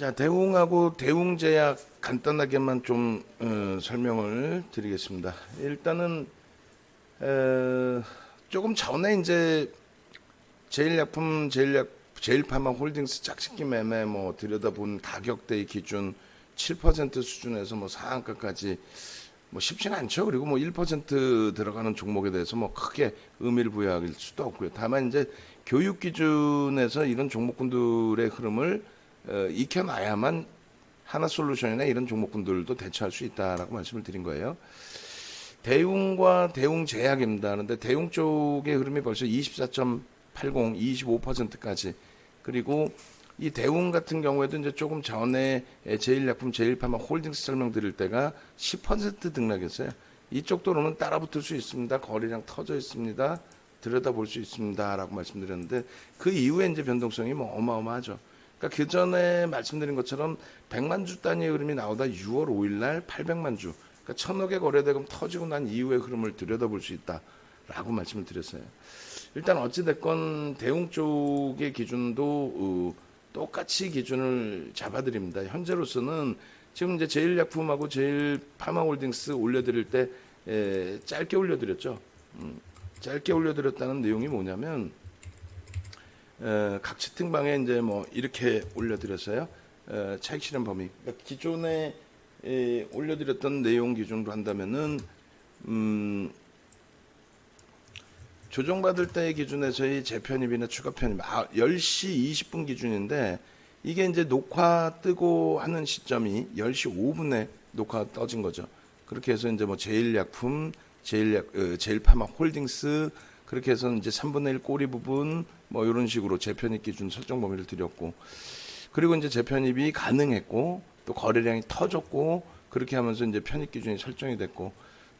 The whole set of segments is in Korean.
자, 대웅하고 대웅제약 간단하게만 좀 설명을 드리겠습니다. 일단은 조금 전에 이제 제일파마홀딩스 짝짓기 매매 뭐 들여다본 가격대의 기준 7% 수준에서 뭐 상한가까지 뭐 쉽지는 않죠. 그리고 뭐 1% 들어가는 종목에 대해서 뭐 크게 의미를 부여할 수도 없고요. 다만 이제 교육 기준에서 이런 종목군들의 흐름을 익혀놔야만 하나솔루션이나 이런 종목군들도 대처할 수 있다라고 말씀을 드린 거예요. 대웅과 대웅제약입니다. 그런데 대웅 쪽의 흐름이 벌써 24.80, 25%까지. 그리고 이 대웅 같은 경우에도 이제 조금 전에 제일약품, 제일파마 홀딩스 설명드릴 때가 10% 등락했어요. 이쪽 도로는 따라붙을 수 있습니다. 거래량 터져 있습니다. 들여다볼 수 있습니다라고 말씀드렸는데 그 이후에 이제 변동성이 뭐 어마어마하죠. 그러니까 그 전에 말씀드린 것처럼 100만 주 단위의 흐름이 나오다 6월 5일 날 800만 주. 그러니까 1000억의 거래대금 터지고 난 이후의 흐름을 들여다볼 수 있다라고 말씀을 드렸어요. 일단 어찌됐건 대웅 쪽의 기준도 똑같이 기준을 잡아드립니다. 현재로서는 지금 이제 제일약품하고 제일파마홀딩스 올려드릴 때 짧게 올려드렸죠. 짧게 올려드렸다는 내용이 뭐냐면 각 채팅방에 이제 뭐 이렇게 올려드렸어요. 차익 실현 범위. 그러니까 기존에 올려드렸던 내용 기준으로 한다면은 조정받을 때의 기준에서의 재편입이나 추가 편입 10시 20분 기준인데 이게 이제 녹화 뜨고 하는 시점이 10시 5분에 녹화 떠진 거죠. 그렇게 해서 이제 뭐 제일약품, 제일파마 홀딩스 그렇게 해서 이제 3분의 1 꼬리 부분 뭐 이런 식으로 재편입 기준 설정 범위를 드렸고 그리고 이제 재편입이 가능했고 또 거래량이 터졌고 그렇게 하면서 이제 편입 기준이 설정이 됐고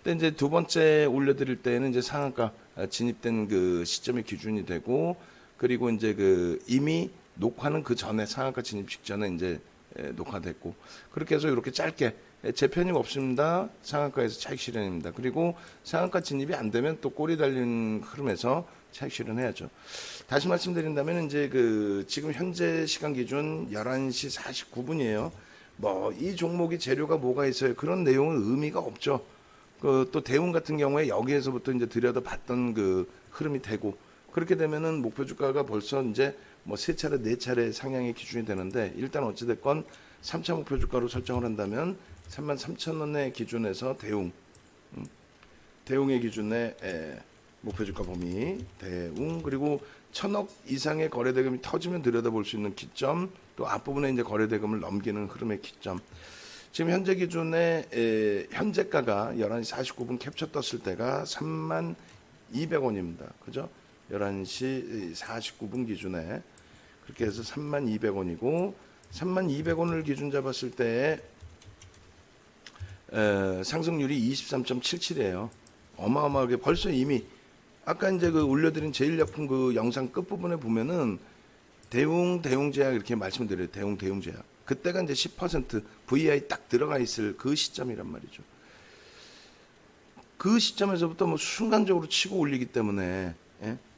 근데 이제 두 번째 올려드릴 때는 이제 상한가 진입된 그 시점이 기준이 되고 그리고 이제 그 이미 녹화는 그 전에 상한가 진입 직전에 이제 녹화됐고 그렇게 해서 이렇게 짧게 재편입 없습니다. 상한가에서 차익 실현입니다. 그리고 상한가 진입이 안 되면 또 꼬리 달린 흐름에서 차익 실현해야죠. 다시 말씀드린다면 이제 그 지금 현재 시간 기준 11시 49분이에요. 뭐 이 종목이 재료가 뭐가 있어요. 그런 내용은 의미가 없죠. 또 대웅 같은 경우에 여기에서부터 이제 들여다봤던 그 흐름이 되고 그렇게 되면은 목표 주가가 벌써 이제 뭐 3차례, 4차례 상향의 기준이 되는데 일단 어찌됐건 3차 목표 주가로 설정을 한다면 33,000원의 기준에서 대웅의 기준에 목표 주가 범위 대웅 그리고 1,000억 이상의 거래대금이 터지면 들여다볼 수 있는 기점 또 앞부분에 이제 거래대금을 넘기는 흐름의 기점 지금 현재 기준에 현재가가 11시 49분 캡처 떴을 때가 32,200원입니다. 그죠? 11시 49분 기준에 그렇게 해서 32,200원이고 32,200원을 기준 잡았을 때 상승률이 23.77이에요. 어마어마하게 벌써 이미 아까 이제 그 올려드린 제일약품 그 영상 끝부분에 보면은 대웅제약 이렇게 말씀드려요. 대웅제약. 그때가 이제 10% VI 딱 들어가 있을 그 시점이란 말이죠. 그 시점에서부터 뭐 순간적으로 치고 올리기 때문에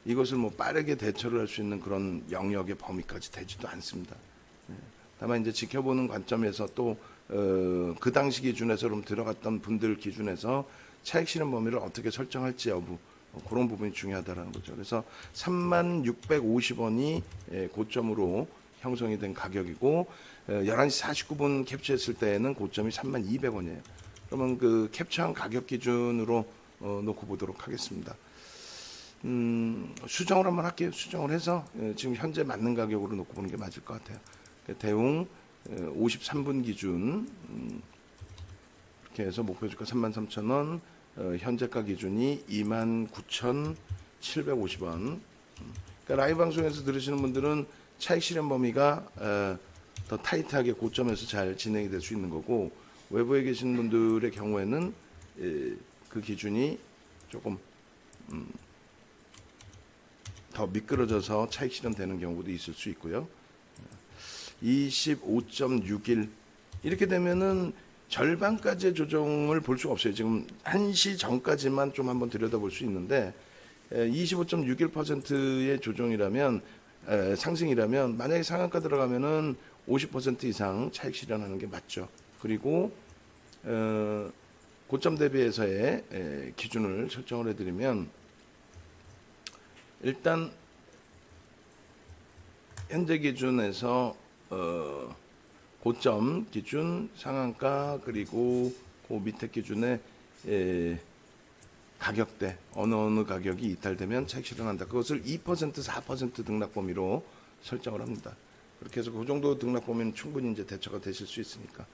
이것을 뭐 빠르게 대처를 할 수 있는 그런 영역의 범위까지 되지도 않습니다. 다만 이제 지켜보는 관점에서 또 그 당시 기준에서 그럼 들어갔던 분들 기준에서 차익 실현 범위를 어떻게 설정할지 여부 그런 부분이 중요하다는 거죠. 그래서 36,50원이 고점으로 형성이 된 가격이고 11시 49분 캡처했을 때에는 고점이 32,200원이에요. 그러면 그 캡처한 가격 기준으로 놓고 보도록 하겠습니다. 수정을 한번 할게요. 수정을 해서 지금 현재 맞는 가격으로 놓고 보는 게 맞을 것 같아요. 대웅 53분 기준 이렇게 해서 목표주가 33,000원 현재가 기준이 29,750원 그러니까 라이브 방송에서 들으시는 분들은 차익 실현 범위가 더 타이트하게 고점에서 잘 진행이 될 수 있는 거고 외부에 계신 분들의 경우에는 그 기준이 조금 더 미끄러져서 차익 실현되는 경우도 있을 수 있고요. 25.61 이렇게 되면은 절반까지의 조정을 볼 수가 없어요. 지금 1시 전까지만 좀 한번 들여다볼 수 있는데 25.61%의 조정이라면 상승이라면 만약에 상한가 들어가면은 50% 이상 차익 실현하는 게 맞죠. 그리고 고점 대비해서의 기준을 설정을 해드리면 일단 현재 기준에서 고점 기준 상한가 그리고 그 밑에 기준에 가격대 어느 가격이 이탈되면 차익 실현한다. 그것을 2% 4% 등락 범위로 설정을 합니다. 그렇게 해서 그 정도 등락 범위는 충분히 이제 대처가 되실 수 있으니까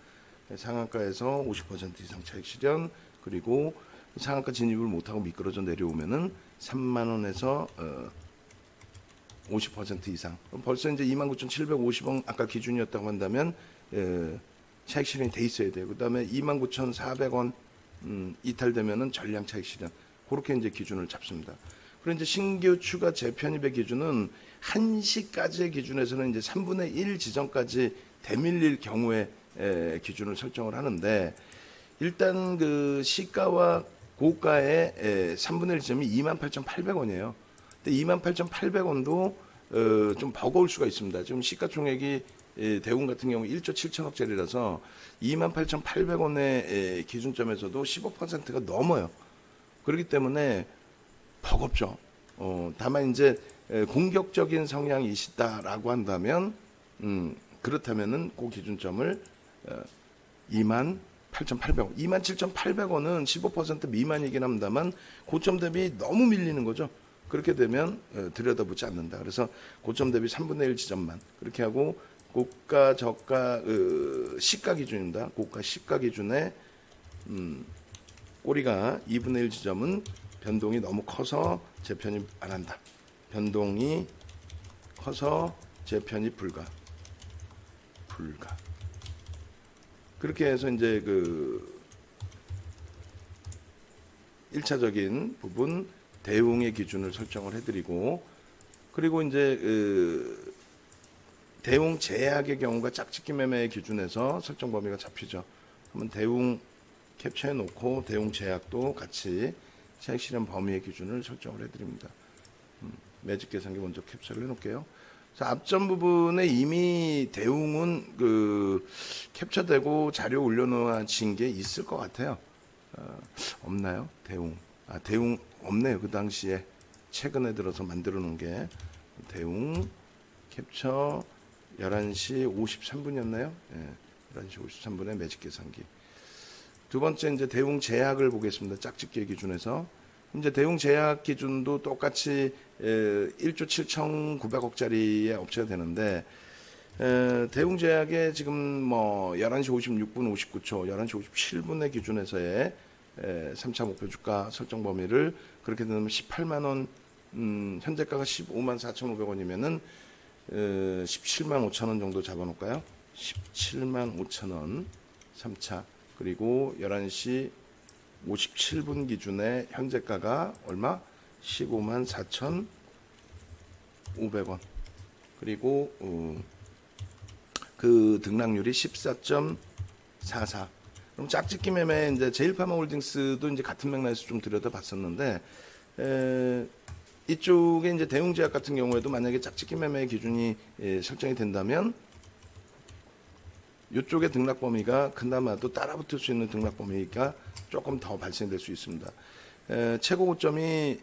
상한가에서 50% 이상 차익 실현 그리고 상한가 진입을 못하고 미끄러져 내려오면은 3만 원에서 50% 이상. 그럼 벌써 이제 29,750원 아까 기준이었다고 한다면 차익 실현이 돼 있어야 돼요. 그다음에 29,400원 이탈되면은 전량 차익 실현. 그렇게 이제 기준을 잡습니다. 그리고 이제 신규 추가 재편입의 기준은 1시까지의 기준에서는 이제 3분의 1 지점까지 대밀릴 경우에 기준을 설정을 하는데 일단 그 시가와 고가의 3분의 1 지점이 28,800원이에요. 근데 28,800원도 좀 버거울 수가 있습니다. 지금 시가총액이 대웅 같은 경우 1조 7천억짜리라서 28,800원의 기준점에서도 15%가 넘어요. 그렇기 때문에 버겁죠. 다만 이제 공격적인 성향이시다라고 한다면 그렇다면은 그 기준점을 28,800원, 27,800원은 15% 미만이긴 합니다만 고점 대비 너무 밀리는 거죠. 그렇게 되면 들여다보지 않는다. 그래서 고점 대비 3분의 1 지점만 그렇게 하고 고가 저가 시가 기준입니다. 고가 시가 기준에 꼬리가 2분의 1 지점은 변동이 너무 커서 재편입 안 한다. 변동이 커서 재편입 불가. 그렇게 해서 이제 그 1차적인 부분 대웅의 기준을 설정을 해드리고 그리고 이제 대웅 제약의 경우가 짝짓기 매매의 기준에서 설정 범위가 잡히죠. 그러면 대웅 캡처해 놓고 대웅 제약도 같이 차익 실현 범위의 기준을 설정을 해드립니다. 매직 계산기 먼저 캡처를 해놓을게요. 앞전 부분에 이미 대웅은 그 캡처되고 자료 올려놓아진 게 있을 것 같아요. 없나요? 대웅. 대웅 없네요. 그 당시에 최근에 들어서 만들어 놓은 게 대웅 캡처 11시 53분이었나요? 예, 11시 53분에 매직 계산기. 두 번째 이제 대웅 제약을 보겠습니다. 짝짓기 기준에서. 이제 대웅 제약 기준도 똑같이 1조 7,900억짜리의 업체가 되는데 대웅 제약에 지금 뭐 11시 56분 59초, 11시 57분의 기준에서의 3차 목표 주가 설정 범위를 그렇게 되면 18만 원, 현재가가 15만 4,500원이면은 17만 5천 원 정도 잡아놓을까요? 17만 5천 원 3차 그리고 11시 57분 기준에 현재가가 얼마? 15만 4,500원 그리고 그 등락률이 14.44. 그럼 짝짓기 매매 이제 제일파마홀딩스도 이제 같은 맥락에서 좀 들여다봤었는데 이쪽에 이제 대웅제약 같은 경우에도 만약에 짝짓기 매매 기준이 설정이 된다면 이쪽의 등락 범위가 그나마도 따라붙을 수 있는 등락 범위가 조금 더 발생될 수 있습니다. 최고 고점이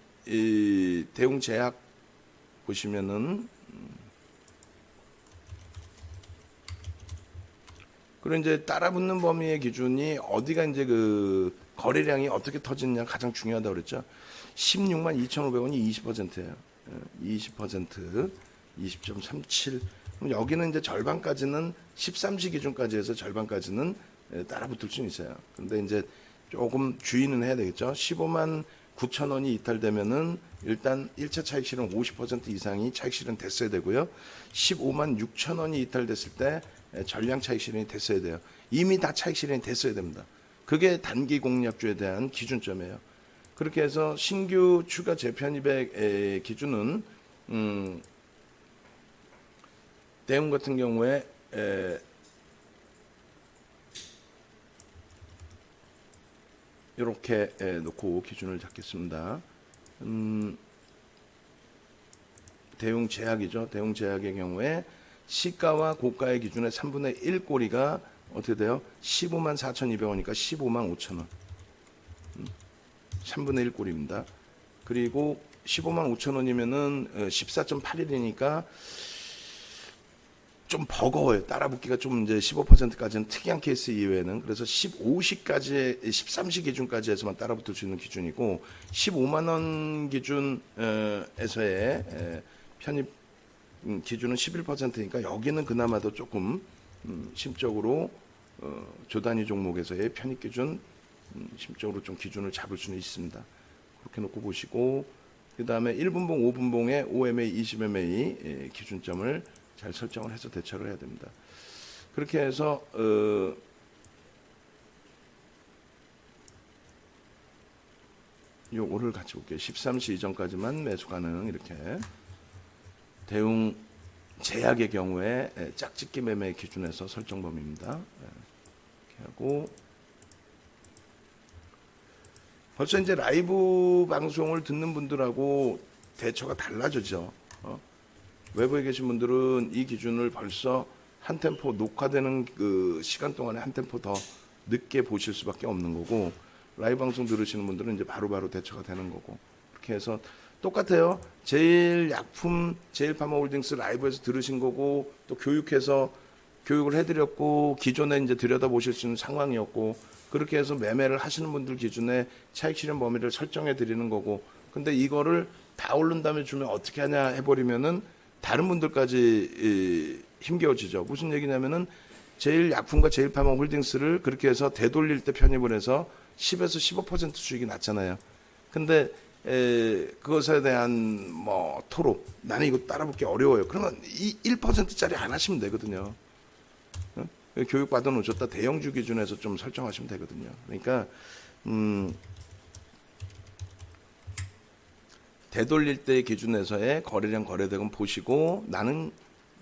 대웅제약 보시면은 그리고 이제 따라붙는 범위의 기준이 어디가 이제 그 거래량이 어떻게 터지느냐 가장 중요하다고 그랬죠. 16만 2,500원이 20%예요. 20%, 20.37. 그럼 여기는 이제 절반까지는 13시 기준까지 해서 절반까지는 따라붙을 수는 있어요. 근데 이제 조금 주의는 해야 되겠죠. 15만 9천 원이 이탈되면은 일단 1차 차익 실현 50% 이상이 차익 실현 됐어야 되고요. 15만 6천 원이 이탈됐을 때 전량 차익 실현이 됐어야 돼요. 이미 다 차익 실현이 됐어야 됩니다. 그게 단기 공략주에 대한 기준점이에요. 그렇게 해서 신규 추가 재편입의 기준은 대웅 같은 경우에 이렇게 놓고 기준을 잡겠습니다. 대웅 제약이죠. 대웅 제약의 경우에 시가와 고가의 기준에 3분의 1 꼬리가 어떻게 돼요? 15만 4,200원이니까 15만 5천 원. 3분의 1 꼬리입니다. 그리고 15만 5천 원이면은 14.81이니까 좀 버거워요. 따라붙기가 좀 이제 15%까지는 특이한 케이스 이외에는. 그래서 15시까지, 13시 기준까지 해서만 따라붙을 수 있는 기준이고, 15만 원 기준에서의 편입 기준은 11%니까 여기는 그나마도 조금 심적으로 조단위 종목에서의 편입 기준 심적으로 좀 기준을 잡을 수는 있습니다. 그렇게 놓고 보시고, 그 다음에 1분봉, 5분봉의 OMA, 20MA 기준점을 잘 설정을 해서 대처를 해야 됩니다. 그렇게 해서 요거를 같이 볼게요. 13시 이전까지만 매수 가능. 이렇게 대웅 제약의 경우에 짝짓기 매매 기준에서 설정 범위입니다. 이렇게 하고 벌써 이제 라이브 방송을 듣는 분들하고 대처가 달라지죠. 외부에 계신 분들은 이 기준을 벌써 한 템포 녹화되는 그 시간 동안에 한 템포 더 늦게 보실 수밖에 없는 거고, 라이브 방송 들으시는 분들은 이제 바로바로 대처가 되는 거고, 그렇게 해서 똑같아요. 제일약품, 제일파마홀딩스 라이브에서 들으신 거고, 또 교육해서 교육을 해드렸고, 기존에 이제 들여다보실 수 있는 상황이었고, 그렇게 해서 매매를 하시는 분들 기준에 차익 실현 범위를 설정해 드리는 거고, 근데 이거를 다 오른 다음에 주면 어떻게 하냐 해버리면은 다른 분들까지 힘겨워지죠. 무슨 얘기냐면은 제일약품과 제일파마홀딩스를 그렇게 해서 되돌릴 때 편입을 해서 10에서 15% 수익이 났잖아요. 근데 그것에 대한 뭐 토로, 나는 이거 따라붙기 어려워요. 그러면 이 1%짜리 안 하시면 되거든요. 교육 받아 놓으셨다 대형주 기준에서 좀 설정하시면 되거든요. 그러니까 되돌릴 때 기준에서의 거래량 거래대금 보시고, 나는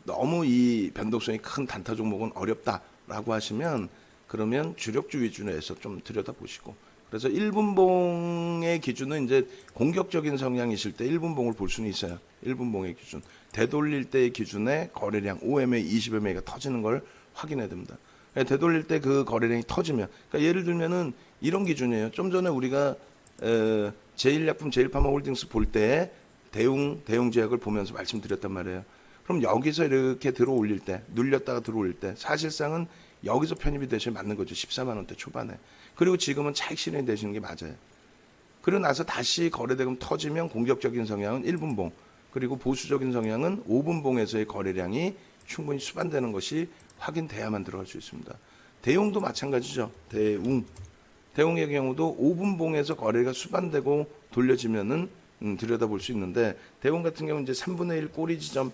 너무 이 변동성이 큰 단타 종목은 어렵다라고 하시면 그러면 주력주 위주에서 좀 들여다보시고, 그래서 1분봉의 기준은 이제 공격적인 성향이실 때 1분봉을 볼 수는 있어요. 1분봉의 기준. 되돌릴 때의 기준에 거래량 OMA, 20MA가 터지는 걸 확인해야 됩니다. 되돌릴 때 그 거래량이 터지면, 그러니까 예를 들면은 이런 기준이에요. 좀 전에 우리가 제일약품, 제일파마홀딩스 볼 때 대웅제약을 보면서 말씀드렸단 말이에요. 그럼 여기서 이렇게 들어올릴 때, 눌렸다가 들어올릴 때 사실상은 여기서 편입이 되시면 맞는 거죠. 14만 원대 초반에. 그리고 지금은 차익 실현이 되시는 게 맞아요. 그러고 나서 다시 거래대금 터지면 공격적인 성향은 1분봉, 그리고 보수적인 성향은 5분봉에서의 거래량이 충분히 수반되는 것이 확인돼야만 들어갈 수 있습니다. 대웅도 마찬가지죠. 대웅의 경우도 5분봉에서 거래가 수반되고 돌려지면은 들여다볼 수 있는데, 대웅 같은 경우는 이제 3분의 1 꼬리 지점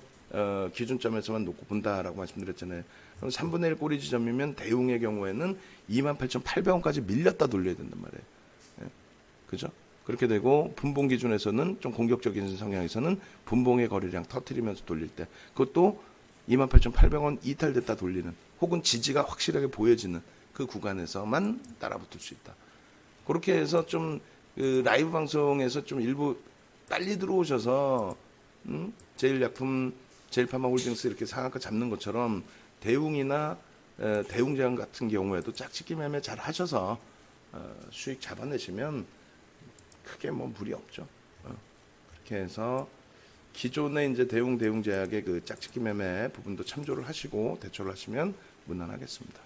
기준점에서만 놓고 본다라고 말씀드렸잖아요. 그럼 3분의 1 꼬리 지점이면 대웅의 경우에는 28,800원까지 밀렸다 돌려야 된단 말이에요. 그죠? 그렇게 되고 분봉 기준에서는 좀 공격적인 성향에서는 분봉의 거래량 터트리면서 돌릴 때, 그것도 28,800원 이탈됐다 돌리는, 혹은 지지가 확실하게 보여지는 그 구간에서만 따라붙을 수 있다. 그렇게 해서 좀 그 라이브 방송에서 좀 일부 빨리 들어오셔서 제일약품, 제일파마홀딩스 이렇게 상한가 잡는 것처럼 대웅이나 대웅제약 같은 경우에도 짝짓기 매매 잘 하셔서 수익 잡아내시면 크게 뭐 무리 없죠. 그렇게 해서 기존의 이제 대웅제약의 그 짝짓기 매매 부분도 참조를 하시고 대처를 하시면 무난하겠습니다.